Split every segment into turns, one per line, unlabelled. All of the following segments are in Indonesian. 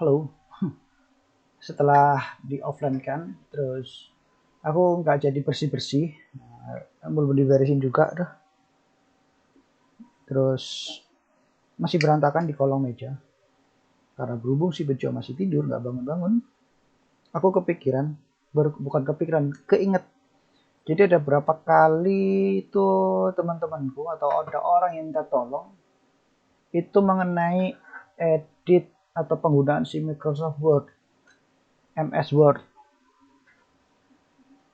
halo. Setelah di offline kan, terus aku nggak jadi bersih-bersih, belum diberesin juga tuh. Terus masih berantakan di kolong meja. Karena berhubung si Bejo masih tidur, nggak bangun-bangun, aku kepikiran, bukan kepikiran, keinget. Jadi ada berapa kali itu teman-temanku atau ada orang yang minta tolong itu mengenai edit atau penggunaan si Microsoft Word, MS Word.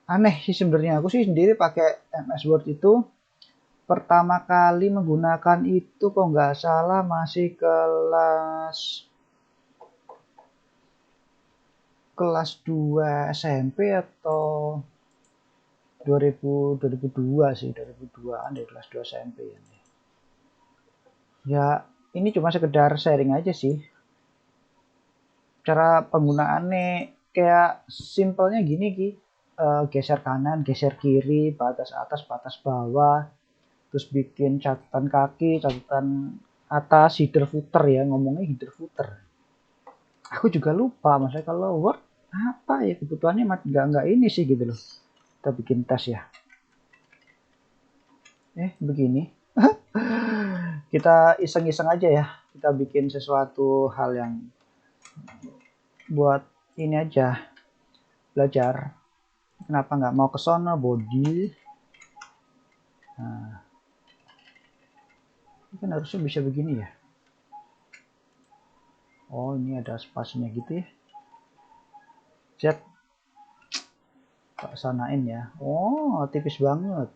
Aneh sih sebenarnya, aku sih sendiri pakai MS Word itu pertama kali menggunakan itu kok nggak salah masih kelas 2 SMP atau 2002 sih, 2002an dari kelas 2 SMP ya. Ya, ini cuma sekedar sharing aja sih. Cara penggunaannya kayak simpelnya gini Ki. Geser kanan, geser kiri, batas atas, batas bawah, terus bikin catatan kaki, catatan atas, header footer ya, ngomongnya header footer. Aku juga lupa, maksudnya kalau Word apa ya kebutuhannya nggak ini sih gitu loh. Kita bikin tes ya. Begini. Kita iseng-iseng aja ya. Kita bikin sesuatu hal yang buat ini aja belajar. Kenapa nggak mau ke sono body? Nah, ini kan harusnya bisa begini ya. Oh, ini ada spasinya gitu ya. Chat. Tak sanain ya. Oh, tipis banget.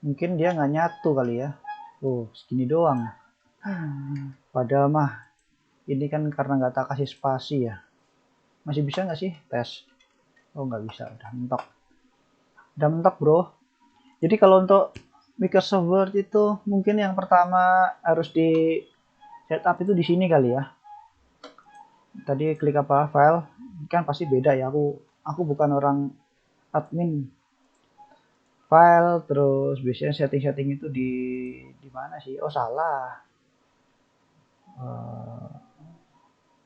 Mungkin dia nggak nyatu kali ya. Oh, segini doang. Padahal mah ini kan karena nggak tak kasih spasi ya. Masih bisa nggak sih tes? Oh, nggak bisa. Udah mentok. Udah mentok bro. Jadi kalau untuk Microsoft Word itu mungkin yang pertama harus di setup itu di sini kali ya. Tadi klik apa file kan pasti beda ya. Aku bukan orang admin file, terus biasanya setting-setting itu di mana sih? Oh salah.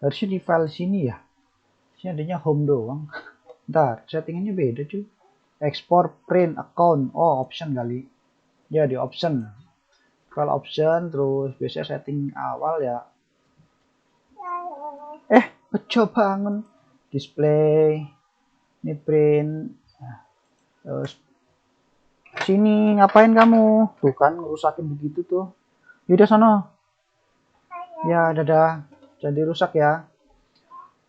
Harusnya di file sini ya. Sini adanya home doang. Ntar settingannya beda cuy. Export, print, account. Oh option kali. Ya di option. File option, terus biasanya setting awal ya. Bejo banget. Display. Ini print. Terus sini ngapain kamu? Tuh kan ngerusakin begitu tuh. Yaudah sana. Ya dadah. Jadi rusak ya.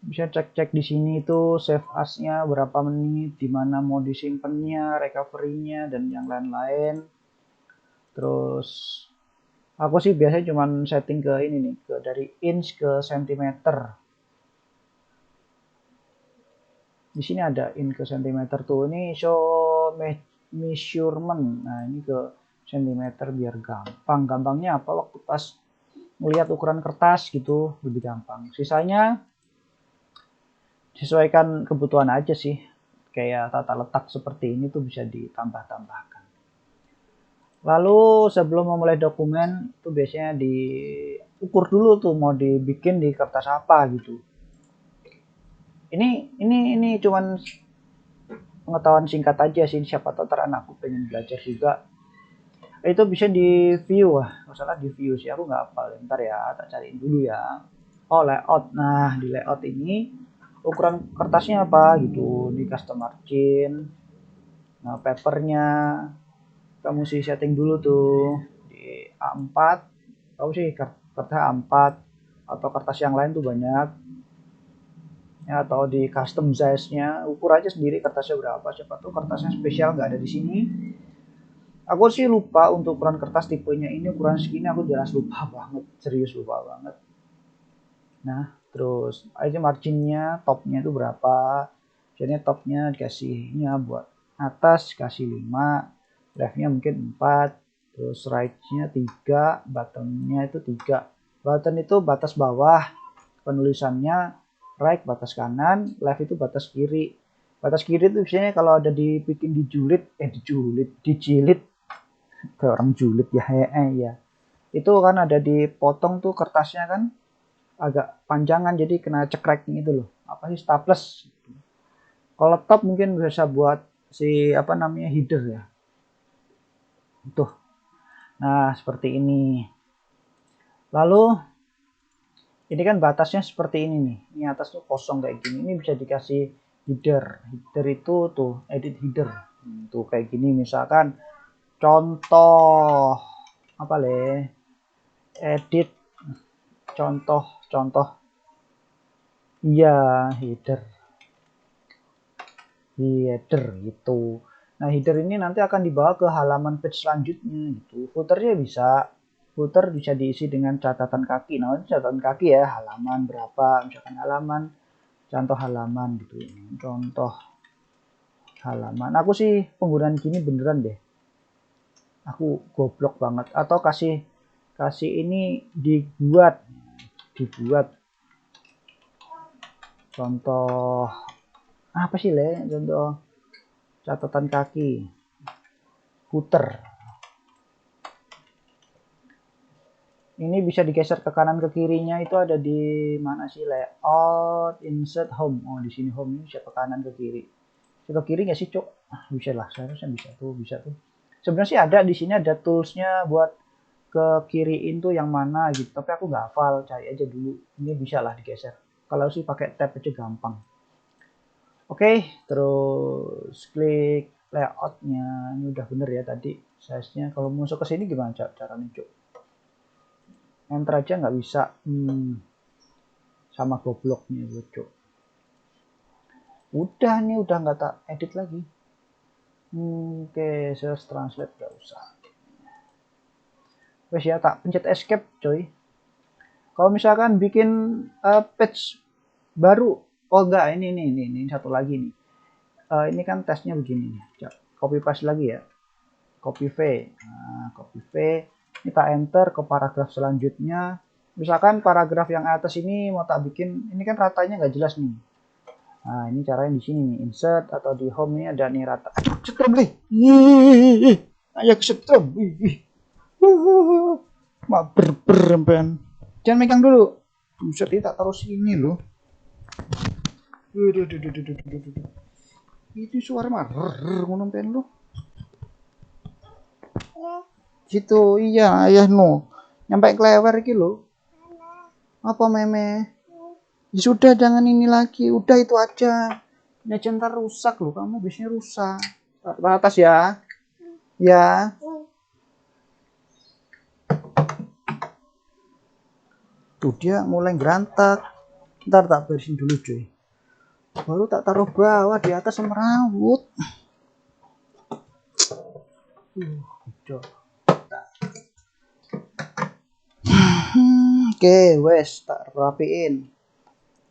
Bisa cek-cek di sini tuh save as-nya berapa menit, di mana mau disimpannya, recovery-nya dan yang lain-lain. Terus aku sih biasanya cuman setting ke ini nih, ke dari inch ke centimeter. Di sini ada in ke centimeter tuh. Ini show measurement. Nah, ini ke centimeter biar gampang. Gampangnya apa? Waktu pas melihat ukuran kertas gitu lebih gampang. Sisanya sesuaikan kebutuhan aja sih. Kayak tata letak seperti ini tuh bisa ditambah-tambahkan. Lalu sebelum memulai dokumen tuh biasanya diukur dulu tuh mau dibikin di kertas apa gitu. Ini cuman pengetahuan singkat aja sih, siapa tahu ntar anakku pengen belajar juga. Itu bisa di view, masalah di view sih aku nggak hafal. Ntar ya tak cariin dulu ya. Oh layout, nah di layout ini ukuran kertasnya apa gitu, di custom margin. Nah papernya kamu sih setting dulu tuh di A4. Tahu sih kertas A4 atau kertas yang lain tuh banyak. Ya, atau di custom size-nya ukur aja sendiri kertasnya berapa, siapa tuh kertasnya spesial nggak ada di sini. Aku sih lupa untuk ukuran kertas tipenya ini ukuran segini, aku jelas lupa banget, serius lupa banget. Nah terus aja marginnya topnya itu berapa, jadi topnya dikasihnya buat atas kasih 5, leftnya mungkin 4, terus right-nya 3, bottom-nya itu 3. Button itu batas bawah penulisannya, right batas kanan, left itu batas kiri. Batas kiri itu biasanya kalau ada dijilid kayak orang julid ya ya. itu kan ada dipotong tuh kertasnya kan agak panjangan, jadi kena cekrek gitu loh. Apa sih, staples. Kalau top mungkin bisa buat si apa namanya header ya. Tuh. Nah, seperti ini. Lalu ini kan batasnya seperti ini nih. Ini atas tuh kosong kayak gini. Ini bisa dikasih header. Header itu tuh edit header. Tuh kayak gini misalkan contoh apa le? Edit contoh. Iya, header. Header gitu. Nah, header ini nanti akan dibawa ke halaman page selanjutnya gitu. Footernya bisa. Footer bisa diisi dengan catatan kaki. Nah, catatan kaki ya, halaman berapa, misalkan halaman, contoh halaman gitu. Contoh halaman. Aku sih penggunaan gini beneran deh. Aku goblok banget. Atau kasih ini dibuat contoh apa sih le? Contoh catatan kaki. Footer. Ini bisa digeser ke kanan ke kirinya, itu ada di mana sih, layout, insert, home. Oh, di sini home, ini bisa ke kanan ke kiri. Bisa ke kiri nggak sih, Cok? Bisa lah, seharusnya bisa tuh. Sebenarnya sih ada di sini ada toolsnya buat ke kiriin tuh yang mana gitu, tapi aku nggak hafal, cari aja dulu. Ini bisa lah digeser. Kalau sih pakai tab aja gampang. Oke, terus klik layoutnya. Ini udah bener ya tadi size-nya. Kalau masuk ke sini gimana caranya, Cok? Enter aja nggak bisa. Sama gobloknya lucu. Udah nih, udah nggak tak edit lagi. Oke, search translate nggak usah. Wes ya, tak pencet escape coy. Kalau misalkan bikin page baru, oh enggak, ini satu lagi nih. Ini kan tesnya begini nih. Copy paste lagi ya. Copy V. Nah, copy V. Ini tak enter ke paragraf selanjutnya. Misalkan paragraf yang atas ini mau tak bikin, ini kan ratanya nggak jelas nih. Nah, ini caranya di sini nih, insert atau di home ini ada nih rata. Aduh, setrum nih. Ayo ke setrum. Mak berempen. Jangan megang dulu. Buset, ini tak taruh sini loh. Itu suara mah ngono pen lu. Gitu, iya, ayah no. Nyampe klewer iki lho. Apa meme? Ya sudah, jangan ini lagi. Udah itu aja. Ini aja ntar rusak loh. Kamu biasanya rusak. Ke atas ya. Ya. Tuh dia mulai berantak. Ntar tak berisin dulu cuy. Baru tak taruh bawah, di atas semerawut. Oke, wes tak rapiin.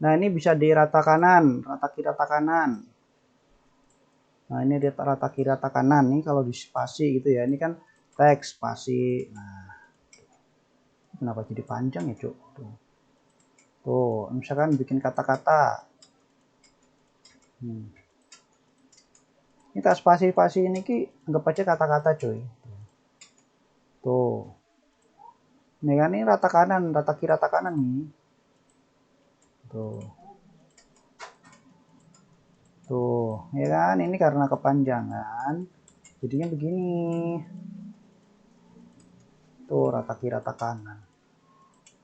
Nah, ini bisa di rata kanan, rata kiri, rata kanan. Nah, ini di rata kiri, rata kanan nih kalau di spasi gitu ya. Ini kan teks spasi. Nah, kenapa jadi panjang ya, Cuk? Tuh, misalkan bikin kata-kata. Ini tak spasi-spasi ini ki anggap aja kata-kata, cuy. Tuh. Ini kan ini rata kanan, rata kiri, rata kanan nih. Tuh. Tuh, ya kan? Ini karena kepanjangan. Jadinya begini. Tuh, rata kiri, rata kanan.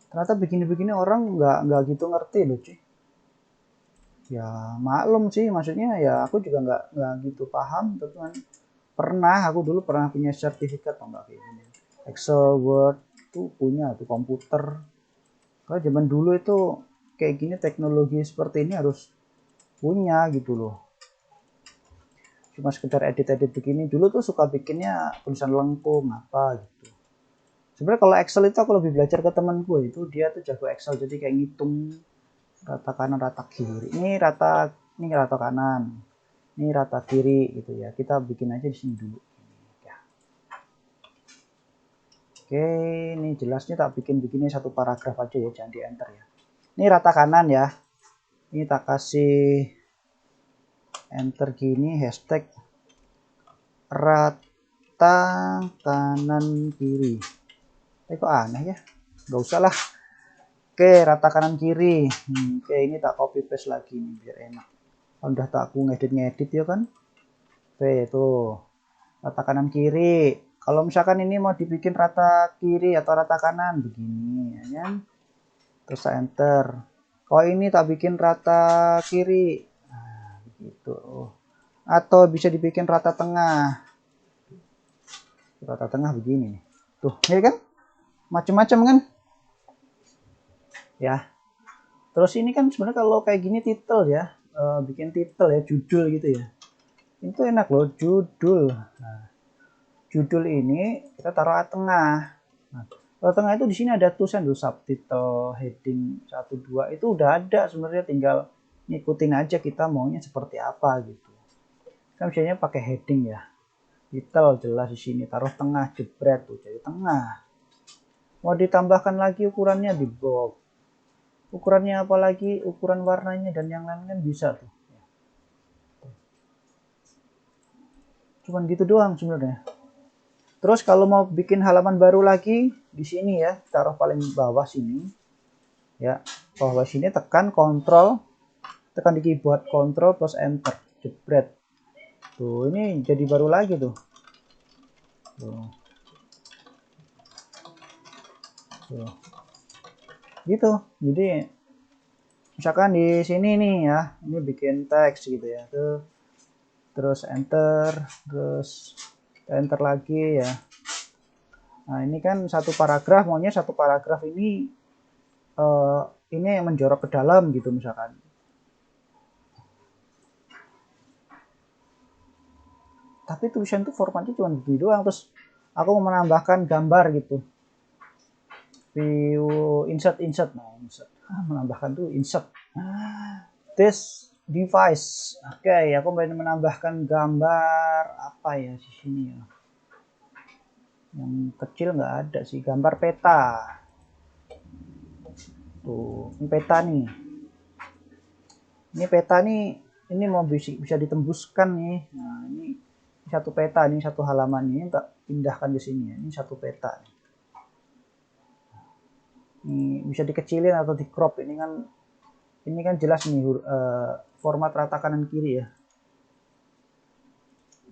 Ternyata begini-begini orang nggak gitu ngerti loh, cuy. Ya maklum sih, maksudnya ya aku juga nggak gitu paham, tapi kan aku dulu pernah punya sertifikat atau enggak kayak gini. Excel, Word tuh punya tuh komputer. Kalau zaman dulu itu kayak gini, teknologi seperti ini harus punya gitu loh. Cuma sekedar edit-edit begini, dulu tuh suka bikinnya tulisan lengkung apa gitu. Sebenarnya kalau Excel itu aku lebih belajar ke teman gue, itu dia tuh jago Excel, jadi kayak ngitung rata kanan, rata kiri. Ini rata kanan, ini rata kiri gitu ya. Kita bikin aja di sini dulu. Ya. Oke, ini jelasnya tak bikin begini satu paragraf aja ya, jangan di enter ya. Ini rata kanan ya. Ini tak kasih enter gini, hashtag rata kanan kiri. Kok aneh ya, nggak usah lah. Oke, rata kanan kiri. Oke, ini tak copy paste lagi nih biar enak. Udah tak aku ngedit ya kan. Oke, tuh rata kanan kiri. Kalau misalkan ini mau dibikin rata kiri atau rata kanan begini ya kan, terus enter. Kalau ini tak bikin rata kiri, nah, begitu. Atau bisa dibikin rata tengah, rata tengah begini nih. Tuh, ya kan, macam-macam kan ya. Terus ini kan sebenarnya kalau kayak gini title ya, bikin title ya, judul gitu ya, itu enak loh, judul. Nah, judul ini kita taruh tengah. Nah, kalau tengah itu di sini ada tulisan tuh subtitle, heading 1 2 itu udah ada sebenarnya, tinggal ngikutin aja kita maunya seperti apa gitu. Kan biasanya pakai heading ya. Title jelas di sini, taruh tengah, jebret tuh jadi tengah. Mau ditambahkan lagi ukurannya di box. Ukurannya apalagi, ukuran warnanya dan yang lain kan bisa tuh. Cuman gitu doang sebenarnya. Terus kalau mau bikin halaman baru lagi di sini ya, taruh paling bawah sini. Ya, bawah sini tekan Ctrl, tekan di keyboard Ctrl plus Enter, jebret. Tuh, ini jadi baru lagi tuh. Tuh. Tuh. Gitu. Jadi misalkan di sini nih ya, ini bikin teks gitu ya. Tuh. Terus Enter, terus Enter lagi ya. Nah, ini kan satu paragraf, maunya satu paragraf ini yang menjorok ke dalam gitu misalkan. Tapi tulisan itu formatnya cuma begini doang, terus aku mau menambahkan gambar gitu. View insert, nah insert. Menambahkan tuh insert. This device. Oke, aku mau menambahkan gambar apa ya di sini ya. Yang kecil nggak ada sih, gambar peta. Tuh, ini peta nih. Ini peta nih, ini mau bisa ditembuskan nih. Nah, ini satu peta, ini satu halaman ini tak pindahkan di sini ya. Ini satu peta. Ini bisa dikecilin atau di crop. Ini kan jelas nih format rata kanan kiri ya.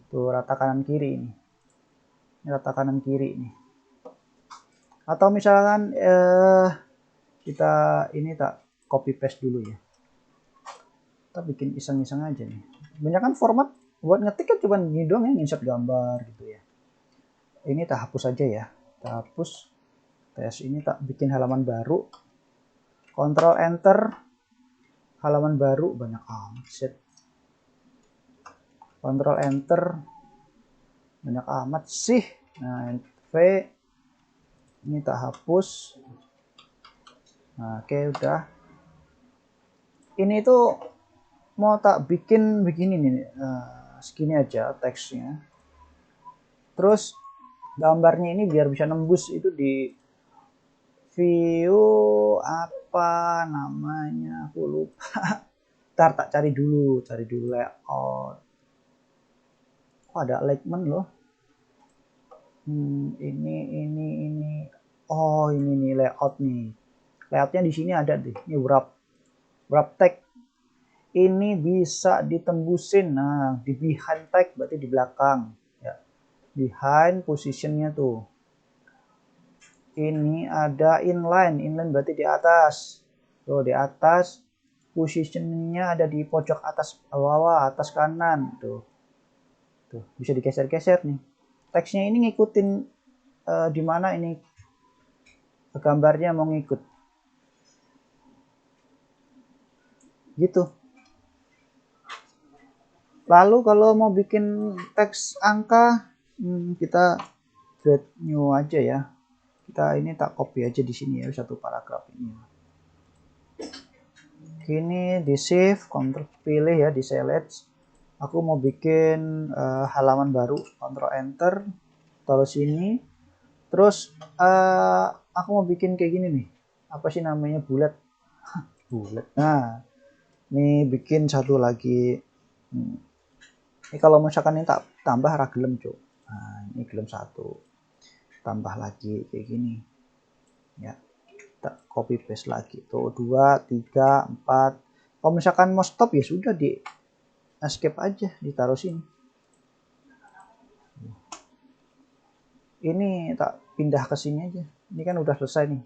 Tuh rata kanan kiri ini. Ini rata kanan kiri ini. Atau misalkan kita ini tak copy paste dulu ya. Kita bikin iseng-iseng aja nih. Banyak kan format buat ngetik kan cuma gini doang ya, insert gambar gitu ya. Ini tak hapus aja ya. Tak hapus. Tes ini tak bikin halaman baru. Ctrl Enter. Halaman baru banyak amat set. Ctrl Enter. Banyak amat sih. Nah, V ini tak hapus. Nah, oke udah. Ini tuh mau tak bikin begini nih, segini aja teksnya. Terus gambarnya ini biar bisa nembus itu di view apa namanya, aku lupa. Ntar tak cari dulu layout. Oh, ada alignment loh. Ini. Oh, ini nih layout nih. Layoutnya di sini ada deh. Ini wrap tag. Ini bisa ditembusin. Nah, di behind tag berarti di belakang. Ya. Behind positionnya tuh. Ini ada inline berarti di atas. Tuh di atas. Positionnya ada di pojok atas bawah, atas kanan. Tuh bisa digeser-geser nih. Teksnya ini ngikutin di mana ini gambarnya mau ngikut. Gitu. Lalu kalau mau bikin teks angka, kita create new aja ya. Kita ini tak copy aja di sini ya, satu paragraf ini. Ini di save, Ctrl pilih ya, di select. Aku mau bikin halaman baru, Ctrl Enter, taruh sini. Terus aku mau bikin kayak gini nih. Apa sih namanya, bulat? Bulat. Nah, ini bikin satu lagi. Ini kalau misalkan ini tak tambah ragelem, Cuk. Nah, ini gelem satu. Tambah lagi kayak gini. Ya, kita copy paste lagi. Tuh 2, 3, 4. Kalau misalkan mau stop ya sudah di escape aja, ditaruh sini. Ini tak pindah ke sini aja. Ini kan udah selesai nih.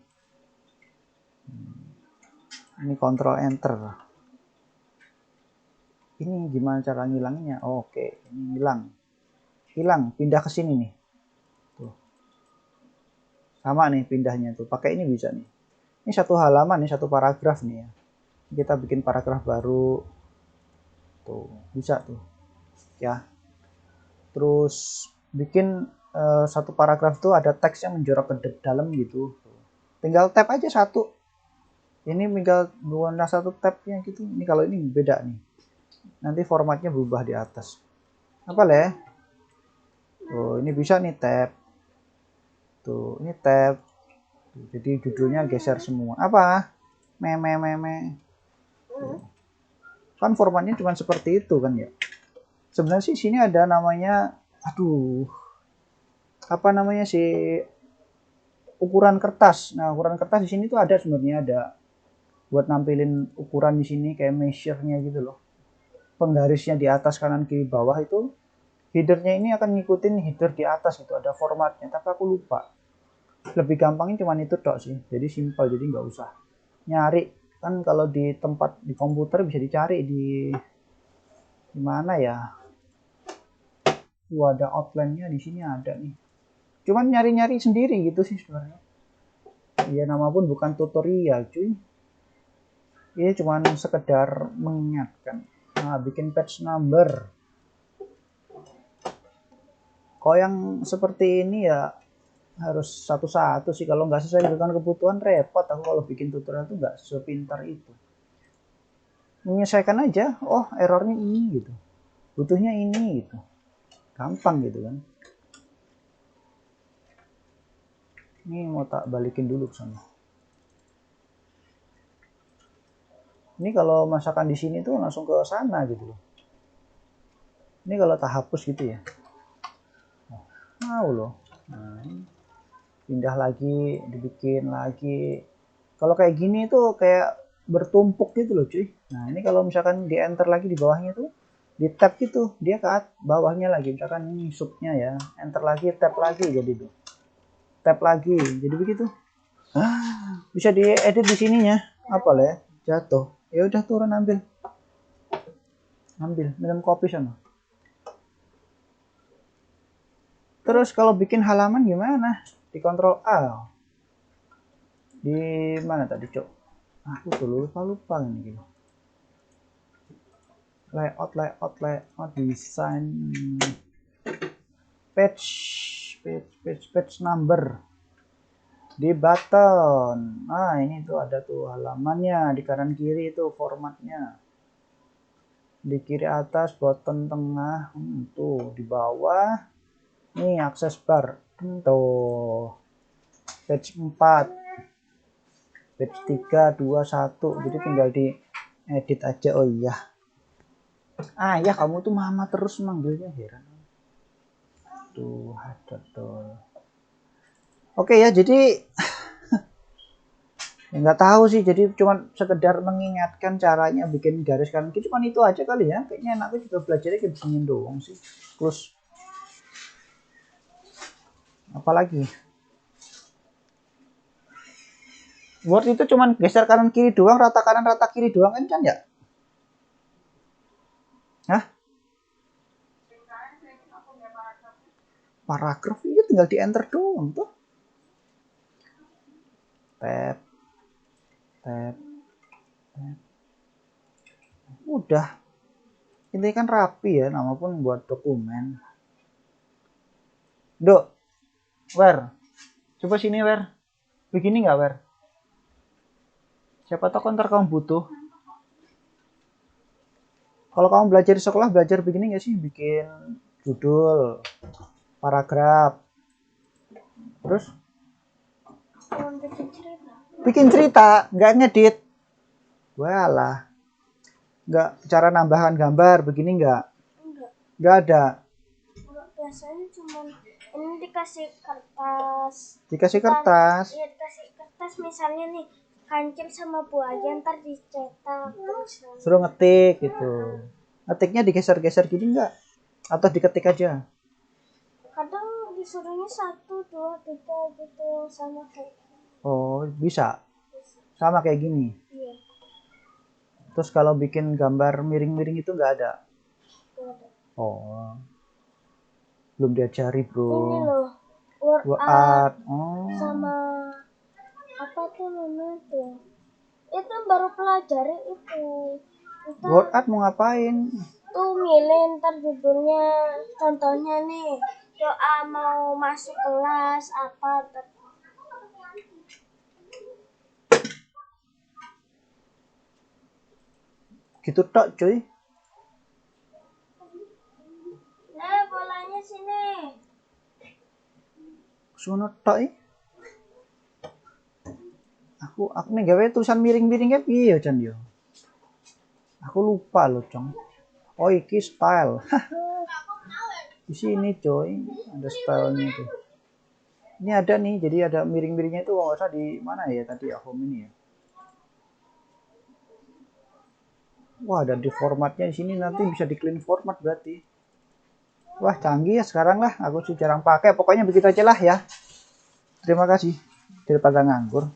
Ini Ctrl Enter. Ini gimana cara ngilanginnya? Oke, ini hilang. Hilang, pindah ke sini nih. Tuh. Sama nih pindahnya tuh. Pakai ini bisa nih. Ini satu halaman nih, satu paragraf nih ya. Kita bikin paragraf baru. Tuh, bisa tuh. Ya. Terus bikin satu paragraf tuh ada teks yang menjorok ke dalam gitu. Tinggal tab aja satu. Ini tinggal warna satu tabnya gitu. Ini kalau ini beda nih. Nanti formatnya berubah di atas. Apa leh? Oh, ini bisa nih tab. Tuh, ini tab. Jadi judulnya geser semua. Apa? Meme. Kan formatnya cuma seperti itu kan ya. Sebenarnya sih sini ada namanya, aduh, apa namanya sih, ukuran kertas. Nah, ukuran kertas di sini tuh ada sebenarnya, ada buat nampilin ukuran di sini kayak measure-nya gitu loh. Penggarisnya di atas kanan kiri bawah itu headernya ini akan ngikutin header di atas itu ada formatnya, tapi aku lupa. Lebih gampangnya cuma itu tok sih. Jadi simpel, jadi nggak usah nyari. Kan kalau di tempat di komputer bisa dicari di mana ya? Ada outline-nya di sini ada nih. Cuman nyari-nyari sendiri gitu sih sebenarnya. Ya nama pun bukan tutorial cuy. Ini cuma sekedar mengingatkan. Nah, bikin page number. Kalau yang seperti ini ya harus satu-satu sih. Kalau nggak sesuai dengan kebutuhan repot. Aku kalau bikin tutorial tuh nggak sepintar itu. Menyesuaikan aja. Oh errornya ini gitu. Butuhnya ini gitu. Gampang gitu kan. Ini mau tak balikin dulu ke sana. Ini kalau masakan di sini tuh langsung ke sana gitu loh. Ini kalau tak hapus gitu ya. Mau loh. Nah, pindah lagi, dibikin lagi. Kalau kayak gini tuh kayak bertumpuk gitu loh cuy. Nah ini kalau misalkan di enter lagi di bawahnya tuh, di tab gitu, dia ke bawahnya lagi. Misalkan ini subnya ya, enter lagi, tab lagi jadi tuh. Tab lagi, jadi begitu. Bisa diedit di sininya. Apa lah ya? Jatuh. Ya udah turun ambil. Ambil, minum kopi sana. Terus kalau bikin halaman gimana? Di Ctrl A. Di mana tadi, Cok? Aku tuh lupa ini gitu. Layout design page number di button. Nah ini tuh ada tuh halamannya di kanan kiri itu formatnya. Di kiri atas button tengah, tuh di bawah nih akses bar tuh page 4, page 3, 2, 1. Jadi tinggal di edit aja. Oh iya, ya kamu tuh mama terus manggilnya, heran tuh. Ada tuh. Oke ya, jadi ya nggak tahu sih, jadi cuma sekedar mengingatkan caranya bikin garis kanan kiri, cuma itu aja kali ya. Kayaknya anakku juga belajarnya kayak begini doang sih. Terus apalagi Word itu cuma geser kanan kiri doang, rata kanan rata kiri doang kan ya. Hah? Paragraf itu tinggal di enter doang tuh. Tab. Udah. Ini kan rapi ya, nama pun buat dokumen. Dok, Wer. Coba sini, Wer. Begini nggak, Wer? Siapa tahu ntar kamu butuh. Kalau kamu belajar di sekolah, belajar begini nggak sih? Bikin judul, paragraf. Terus? Bikin cerita, nggak ngedit. Walah. Nggak cara nambahan gambar begini nggak? Nggak ada.
Biasanya cuma ini dikasih kertas.
Dikasih kertas.
Iya, dikasih kertas misalnya nih kancil sama buaya ntar dicetak terus
Suruh ngetik gitu. Ngetiknya digeser-geser gini enggak? Atau diketik aja?
kadang disuruhnya 1, 2, 3 gitu sama kayak
Oh, bisa. Sama kayak gini.
iya.
Terus kalau bikin gambar miring-miring itu nggak ada?
Gak ada.
Oh, belum diajari
Ini
bro.
loh word
Word
art
art. Oh.
sama apa tuh namanya tuh itu baru pelajari itu
Word art mau ngapain?
tuh milih ntar judulnya contohnya nih doa mau masuk kelas apa
Gitu tok cuy.
nah bolanya sini
Sono tok aku nih gawe tulisan miring-miringnya piye ya Chan yo. Aku lupa loh, Cong. Oh, iki style. Di sini, coy. Ada stylenya tuh. Ini ada nih, jadi ada miring-miringnya itu kalau nggak salah di mana ya tadi ya home ini ya. Wah, dan di formatnya di sini nanti bisa di clean format berarti. Wah, canggih ya sekarang lah. Aku sih jarang pakai. Pokoknya begitu aja lah ya. Terima kasih daripada nganggur.